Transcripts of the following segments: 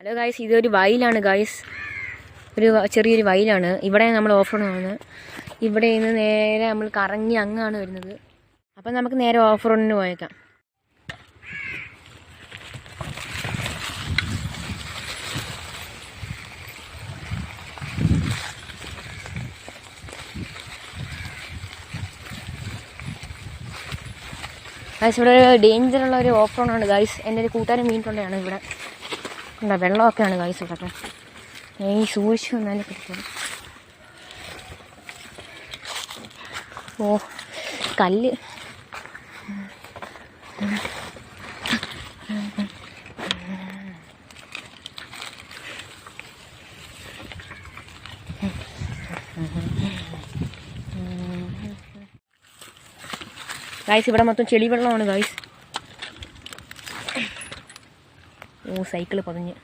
Hello guys, ഇതൊരു വയലാണ് guys. ചെറിയൊരു വയലാണ്. ഇവിടെ നമ്മൾ ഓഫ് റോഡ് പോകുന്നത്. ഇവിടെ നിന്ന് നേരെ നമ്മൾ കറങ്ങി അങ്ങാണ് വരുന്നത്. അപ്പം നമുക്ക് നേരെ ഓഫ് റോഡിന് പോയേക്കാം. ഗായ്സ്, ഇവിടെ ഒരു ഡേഞ്ചറുള്ള ഒരു ഓഫ് റോഡാണ് ഗായ്സ്. എൻ്റെ ഒരു കൂട്ടുകാരൻ വീണിട്ടുള്ളതാണ് ഇവിടെ. എന്താ വെള്ളമൊക്കെയാണ് ഗായ്സ് ഇവിടെയൊക്കെ. ഈ സൂക്ഷിച്ച് വന്നാലും കിട്ടും. ഓ കല്ല്. ഗായ്സ്, ഇവിടെ മൊത്തം ചെളി വെള്ളമാണ് ഗായ്സ്. ഓ സൈക്കിള് പതിഞ്ഞ്.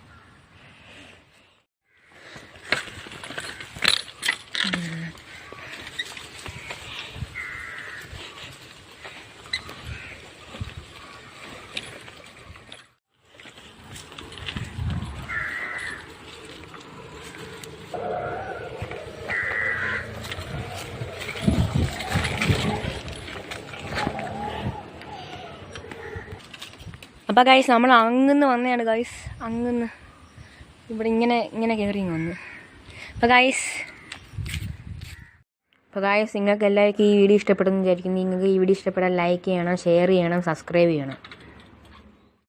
അപ്പോൾ ഗൈസ്, നമ്മൾ അങ്ങന്ന് വന്നതാണ് ഗൈസ്. അങ്ങന്ന് ഇവിടെ ഇങ്ങനെ കയറി വന്നു. അപ്പോൾ ഗൈസ് നിങ്ങൾക്ക് എല്ലാവർക്കും ഈ വീഡിയോ ഇഷ്ടപ്പെടുമെന്ന് വിചാരിക്കുന്നു. നിങ്ങൾക്ക് ഈ വീഡിയോ ഇഷ്ടപ്പെട്ടാൽ ലൈക്ക് ചെയ്യണം, ഷെയർ ചെയ്യണം, സബ്സ്ക്രൈബ് ചെയ്യണം.